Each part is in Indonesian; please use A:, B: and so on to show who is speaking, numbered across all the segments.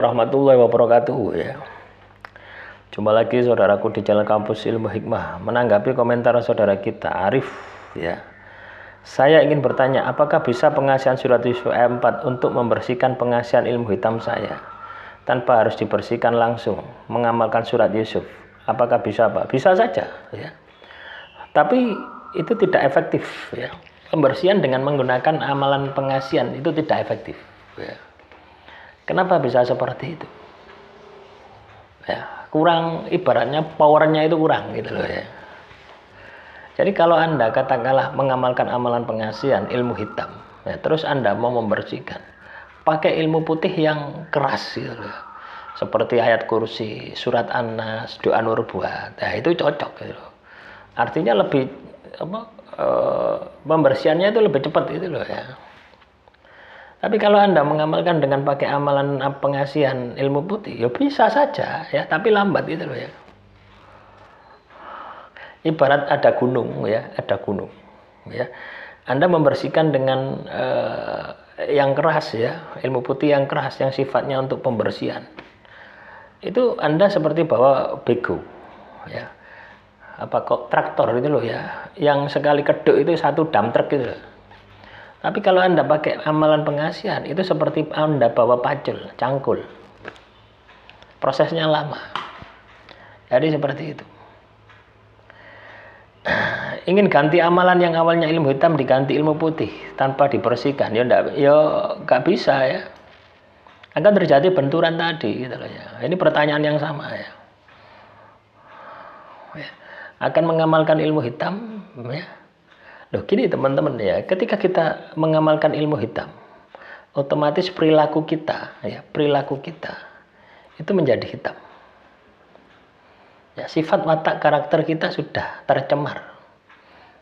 A: Rahmatullahi wabarakatuh ya. Jumpa lagi saudaraku di channel Kampus Ilmu Hikmah. Menanggapi komentar saudara kita Arif ya. Saya ingin bertanya, apakah bisa pengasihan surat Yusuf ayat 4 untuk membersihkan pengasihan ilmu hitam saya tanpa harus dibersihkan langsung mengamalkan surat Yusuf? Apakah bisa, Pak? Bisa saja ya. Tapi itu tidak efektif ya. Pembersihan dengan menggunakan amalan pengasihan itu tidak efektif ya. Kenapa bisa seperti itu? Ya, kurang, ibaratnya powernya itu kurang gitu loh ya. Jadi kalau Anda katakanlah mengamalkan amalan pengasihan ilmu hitam, ya, terus Anda mau membersihkan, pakai ilmu putih yang keras gitu loh. Seperti ayat kursi, surat An-Nas, doa nubuat, nah itu cocok gitu loh. Artinya lebih pembersihannya itu lebih cepat gitu loh ya. Tapi kalau Anda mengamalkan dengan pakai amalan pengasihan ilmu putih, ya bisa saja ya, tapi lambat gitu loh ya. Ibarat ada gunung ya, ada gunung ya. Anda membersihkan dengan yang keras ya, ilmu putih yang keras yang sifatnya untuk pembersihan. Itu Anda seperti bawa bego ya. Apa kok traktor itu loh ya, yang sekali keduk itu satu dump truck gitu loh. Tapi kalau Anda pakai amalan pengasihan, itu seperti Anda bawa pacul, cangkul. Prosesnya lama. Jadi seperti itu. Ingin ganti amalan yang awalnya ilmu hitam diganti ilmu putih tanpa dibersihkan, ya nggak bisa ya. Akan terjadi benturan tadi gitu loh ya. Ini pertanyaan yang sama ya. Akan mengamalkan ilmu hitam ya. Loh gini teman-teman ya, ketika kita mengamalkan ilmu hitam, otomatis perilaku kita itu menjadi hitam. Ya, sifat watak karakter kita sudah tercemar.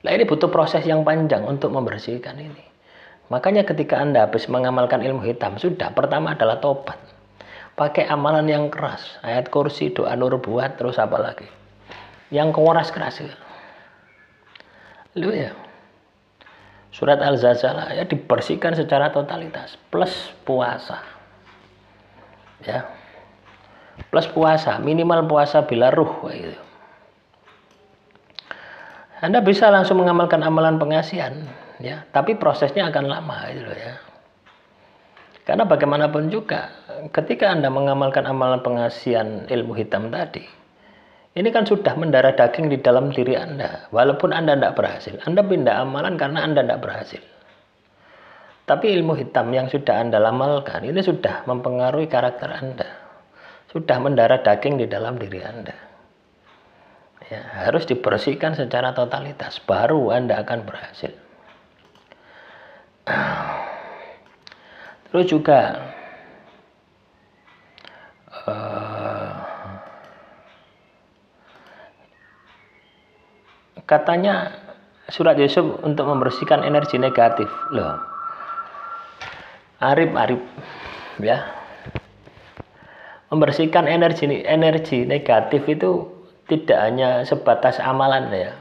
A: Nah ini butuh proses yang panjang untuk membersihkan ini. Makanya ketika Anda habis mengamalkan ilmu hitam, sudah pertama adalah tobat. Pakai amalan yang keras, ayat kursi, doa nubuat, terus apa lagi? Yang keras ya. Lu ya. Surat Al-Zalzalah ya dibersihkan secara totalitas plus puasa. Ya. Plus puasa, minimal puasa bila ruh gitu. Anda bisa langsung mengamalkan amalan pengasihan ya, tapi prosesnya akan lama gitu loh ya. Karena bagaimanapun juga ketika Anda mengamalkan amalan pengasihan ilmu hitam tadi, ini kan sudah mendarah daging di dalam diri Anda. Walaupun Anda tidak berhasil. Anda pindah amalan karena Anda tidak berhasil. Tapi ilmu hitam yang sudah Anda amalkan, ini sudah mempengaruhi karakter Anda. Sudah mendarah daging di dalam diri Anda. Ya, harus dibersihkan secara totalitas. Baru Anda akan berhasil. Terus juga katanya surat Yusuf untuk membersihkan energi negatif loh. Arif ya. Membersihkan energi negatif itu tidak hanya sebatas amalan ya.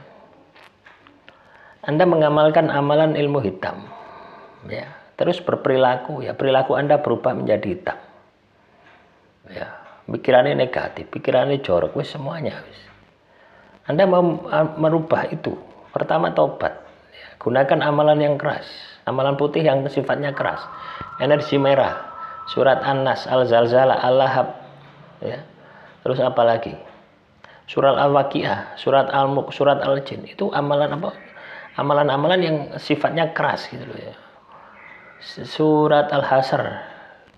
A: Anda mengamalkan amalan ilmu hitam ya. Terus berperilaku ya, perilaku Anda berubah menjadi hitam. Ya, pikirannya negatif, pikirannya jorok, wis semuanya wis. Anda mau merubah itu, pertama tobat ya, gunakan amalan yang keras, amalan putih yang sifatnya keras, energi merah, surat An-Nas, Al-Zalzalah, Al-Lahab ya. Terus apa lagi? Surat Al-Waqiah, surat Al-Mulk, surat Al-Jin, itu amalan apa? Amalan-amalan yang sifatnya keras gitu loh ya. Surat Al-Hasr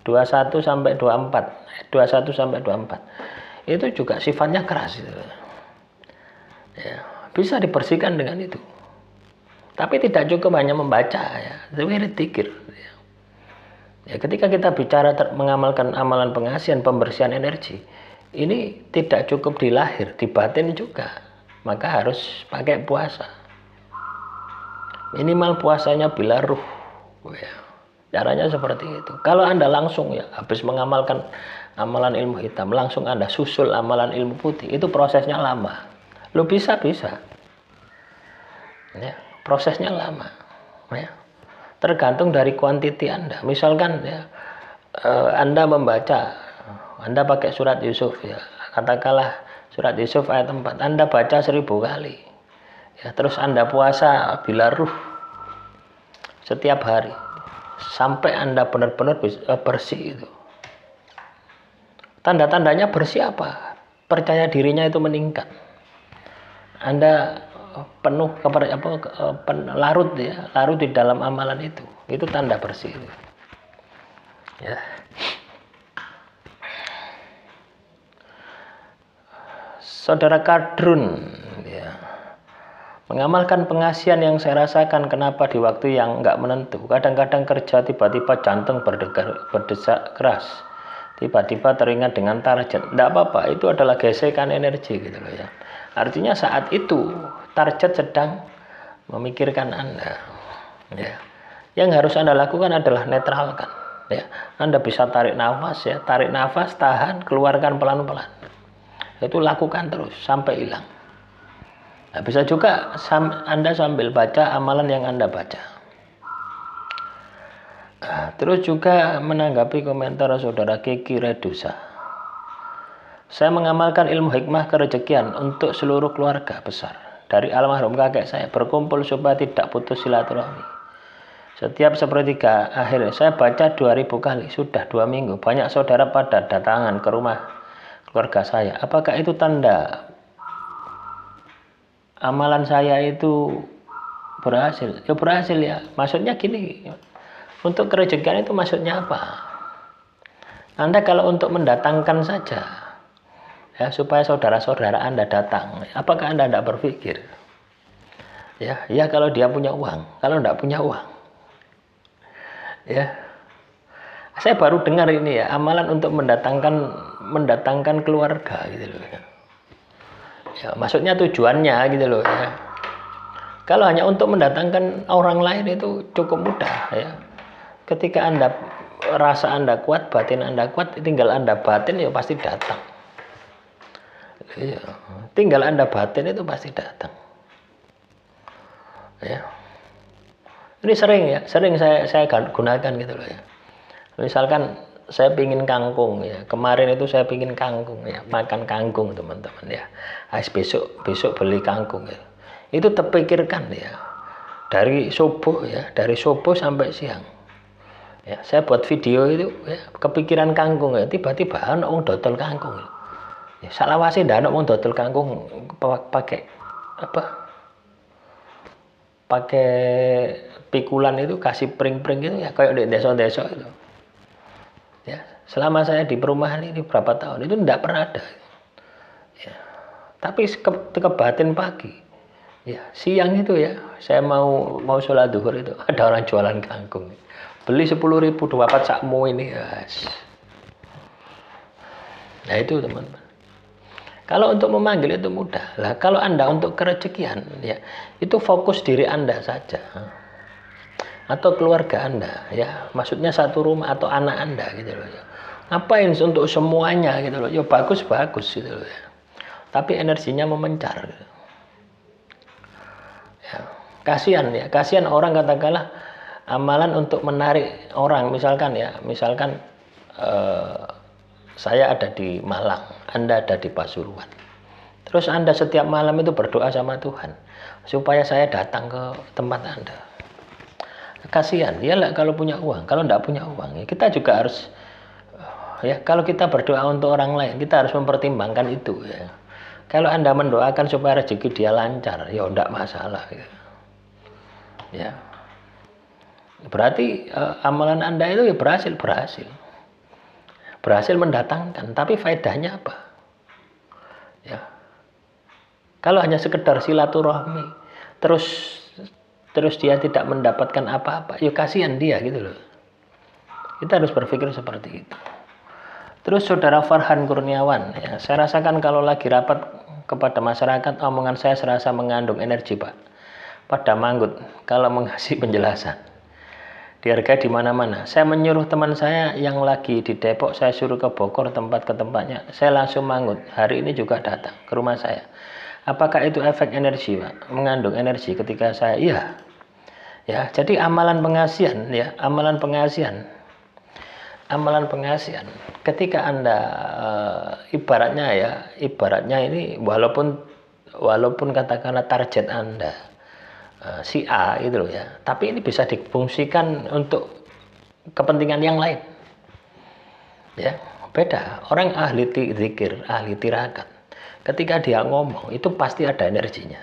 A: 21 sampai 24, 21 sampai 24. Itu juga sifatnya keras gitu loh. Ya, bisa dibersihkan dengan itu. Tapi tidak cukup hanya membaca ya, tapi dikir. Ya, ketika kita bicara mengamalkan amalan pengasihan pembersihan energi, ini tidak cukup di lahir, di batin juga. Maka harus pakai puasa. Minimal puasanya bila ruh. Ya, caranya seperti itu. Kalau Anda langsung ya habis mengamalkan amalan ilmu hitam, langsung Anda susul amalan ilmu putih, itu prosesnya lama. Lo bisa ya, prosesnya lama ya. Tergantung dari kuantiti Anda. Misalkan ya Anda membaca Anda pakai surat Yusuf ya, katakanlah surat Yusuf ayat 4, Anda baca 1000 kali ya, terus Anda puasa bila ruh setiap hari sampai Anda benar-benar bersih itu. Tanda-tandanya bersih apa? Percaya dirinya itu meningkat. Anda penuh larut ya, larut di dalam amalan itu tanda bersih itu. Ya. Saudara Kadrun ya, mengamalkan pengasihan yang saya rasakan kenapa di waktu yang nggak menentu. Kadang-kadang kerja tiba-tiba jantung berdesak keras. Tiba-tiba teringat dengan target. Nggak apa-apa, itu adalah gesekan energi gitu loh ya. Artinya saat itu target sedang memikirkan Anda. Ya. Yang harus Anda lakukan adalah netralkan. Ya. Anda bisa tarik nafas ya, tahan, keluarkan pelan-pelan. Itu lakukan terus sampai hilang. Nah, bisa juga Anda sambil baca amalan yang Anda baca. Nah, terus juga menanggapi komentar saudara Kiki Redusa. Saya mengamalkan ilmu hikmah kerejekian untuk seluruh keluarga besar. Dari almarhum kakek saya berkumpul supaya tidak putus silaturahmi. Setiap sepertiga akhir saya baca 2000 kali. Sudah 2 minggu. Banyak saudara pada datangan ke rumah keluarga saya. Apakah itu tanda amalan saya itu berhasil? Ya berhasil ya. Maksudnya gini, untuk kerejekian itu maksudnya apa? Anda kalau untuk mendatangkan saja ya, supaya saudara-saudara Anda datang, apakah Anda tidak berpikir ya kalau dia punya uang, kalau tidak punya uang ya. Saya baru dengar ini ya, amalan untuk mendatangkan keluarga gitu loh ya. Ya, maksudnya tujuannya gitu loh ya. Kalau hanya untuk mendatangkan orang lain itu cukup mudah ya. Ketika Anda rasa Anda kuat, batin Anda kuat, tinggal Anda batin ya pasti datang. Ya, tinggal Anda batin itu pasti datang. Ya. Ini sering saya gunakan gitu loh ya. Misalkan saya pingin kangkung ya, kemarin itu saya pingin kangkung ya, makan kangkung teman-teman ya. Besok beli kangkung ya. Itu terpikirkan ya, dari subuh sampai siang. Ya, saya buat video itu ya, kepikiran kangkung ya, tiba-tiba ana wong dodol kangkung. Ya, salawase ndak ana wong dodol kangkung pakai pikulan itu, kasih pring-pring itu ya, kayak di desa-desa itu. Ya, selama saya di perumahan ini berapa tahun itu tidak pernah ada. Ya, tapi ke batin pagi, ya siang itu ya, saya mau sholat duhur itu ada orang jualan kangkung, beli 10.000 dapat sakmu ini ya. Nah itu teman-teman. Kalau untuk memanggil itu mudah. Lah kalau Anda untuk kerejekian ya, itu fokus diri Anda saja. Atau keluarga Anda ya, maksudnya satu rumah atau anak Anda gitu loh ya. Ngapain untuk semuanya gitu loh ya, bagus gitu loh ya, tapi energinya memencar gitu. Ya, kasihan orang katakanlah amalan untuk menarik orang, misalkan saya ada di Malang, Anda ada di Pasuruan, terus Anda setiap malam itu berdoa sama Tuhan supaya saya datang ke tempat Anda. Kasihan ya lah kalau punya uang. Kalau tidak punya uang ya kita juga harus ya, kalau kita berdoa untuk orang lain kita harus mempertimbangkan itu ya. Kalau Anda mendoakan supaya rezeki dia lancar ya tidak masalah ya. Berarti amalan Anda itu ya berhasil mendatangkan, tapi faedahnya apa ya? Kalau hanya sekedar silaturahmi terus dia tidak mendapatkan apa-apa, ya kasihan dia gitu loh. Kita harus berpikir seperti itu. Terus saudara Farhan Kurniawan ya, saya rasakan kalau lagi rapat kepada masyarakat, omongan saya serasa mengandung energi Pak, pada manggut kalau mengasih penjelasan. Dihargai di mana-mana. Saya menyuruh teman saya yang lagi di Depok, saya suruh ke Bogor ke tempatnya. Saya langsung manggut. Hari ini juga datang ke rumah saya. Apakah itu efek energi Pak? Mengandung energi ketika saya ya. Jadi amalan pengasihan ya, amalan pengasihan. Ketika Anda ibaratnya ini walaupun katakanlah target Anda si A itu loh ya, tapi ini bisa difungsikan untuk kepentingan yang lain. Ya, beda. Orang ahli zikir, ahli tirakat, ketika dia ngomong itu pasti ada energinya,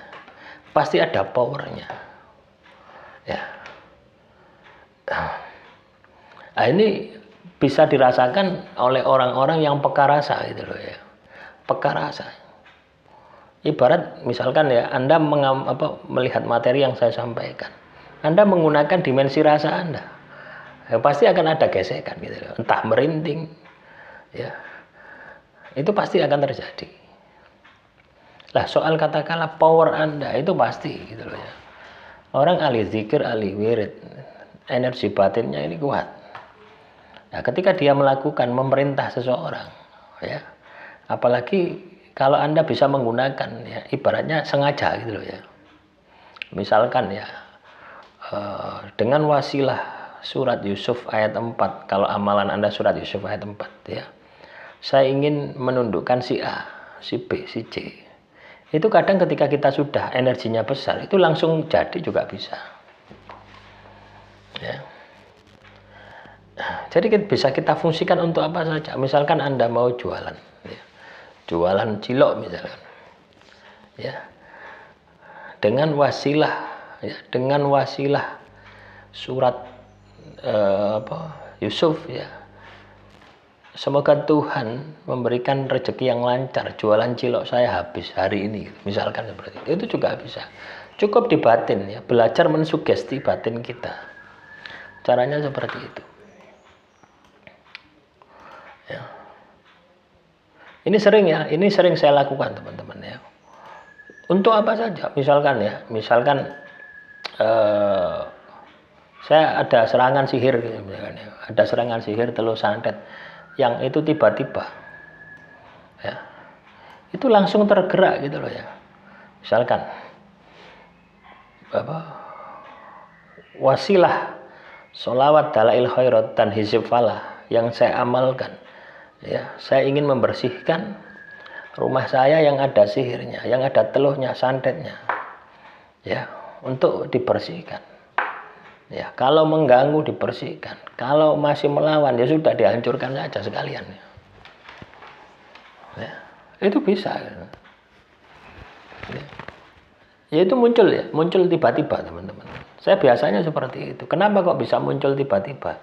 A: pasti ada powernya. Ya. Nah, ini bisa dirasakan oleh orang-orang yang peka rasa gitu loh ya. Peka rasa. Ibarat misalkan ya, Anda melihat materi yang saya sampaikan. Anda menggunakan dimensi rasa Anda. Ya, pasti akan ada gesekan gitu loh. Entah merinding. Ya. Itu pasti akan terjadi. Lah soal katakanlah power Anda itu pasti gitu loh ya. Orang ahli zikir, ahli wirid, energi batinnya ini kuat. Nah, ketika dia melakukan memerintah seseorang, ya, apalagi kalau Anda bisa menggunakan, ya, ibaratnya sengaja gitu loh ya. Misalkan ya, dengan wasilah surat Yusuf ayat 4, kalau amalan Anda surat Yusuf ayat 4, ya, saya ingin menundukkan si A, si B, si C. Itu kadang ketika kita sudah energinya besar, itu langsung jadi juga bisa. Ya. Jadi bisa kita fungsikan untuk apa saja. Misalkan Anda mau jualan, ya, jualan cilok misalkan, ya, dengan wasilah surat Yusuf, ya, semoga Tuhan memberikan rezeki yang lancar, jualan cilok saya habis hari ini, misalkan seperti itu juga bisa. Cukup di batin, ya, belajar mensugesti batin kita. Caranya seperti itu. Ya. Ini sering saya lakukan teman-teman ya. Untuk apa saja, misalkan saya ada serangan sihir, misalkan ya. Ada serangan sihir telur santet yang itu tiba-tiba, ya, itu langsung tergerak gitu loh ya. Misalkan wasilah sholawat dalail khairat dan hizib falah yang saya amalkan. Ya, saya ingin membersihkan rumah saya yang ada sihirnya, yang ada teluhnya, santetnya, ya, untuk dibersihkan. Ya, kalau mengganggu dibersihkan, kalau masih melawan ya sudah dihancurkan saja sekalian. Ya, itu bisa. Ya, itu muncul tiba-tiba teman-teman. Saya biasanya seperti itu. Kenapa kok bisa muncul tiba-tiba?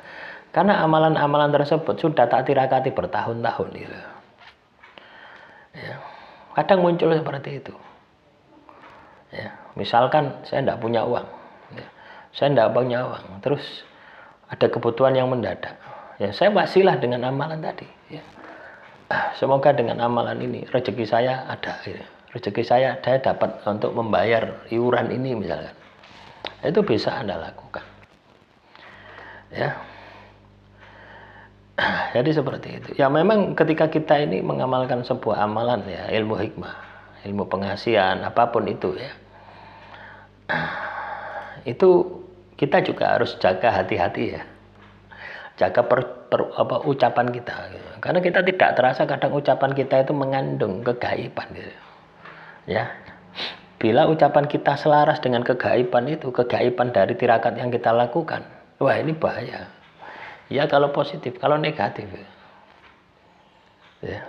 A: Karena amalan-amalan tersebut sudah tak tirakati bertahun-tahun gitu. Ya. Kadang muncul seperti itu. Ya. Misalkan saya tidak punya uang, ya. Terus ada kebutuhan yang mendadak. Ya, saya wasilah dengan amalan tadi. Ya. Semoga dengan amalan ini rezeki saya ada. Ya. Rezeki saya dapat untuk membayar iuran ini misalkan. Itu bisa Anda lakukan. Ya. Jadi seperti itu. Ya memang ketika kita ini mengamalkan sebuah amalan ya, ilmu hikmah, ilmu pengasihan, apapun itu ya. Itu kita juga harus jaga hati-hati ya. Jaga ucapan kita gitu. Karena kita tidak terasa kadang ucapan kita itu mengandung kegaiban gitu. Ya. Bila ucapan kita selaras dengan kegaiban itu, kegaiban dari tirakat yang kita lakukan, wah ini bahaya. Ya kalau positif, kalau negatif. Ya.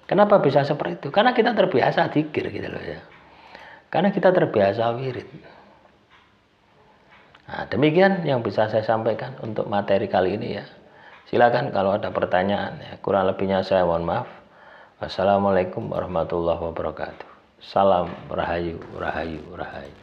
A: Kenapa bisa seperti itu? Karena kita terbiasa dzikir gitu loh ya. Karena kita terbiasa wirid. Nah, demikian yang bisa saya sampaikan untuk materi kali ini ya. Silakan kalau ada pertanyaan ya. Kurang lebihnya saya mohon maaf. Wassalamualaikum warahmatullahi wabarakatuh. Salam rahayu, rahayu, rahayu.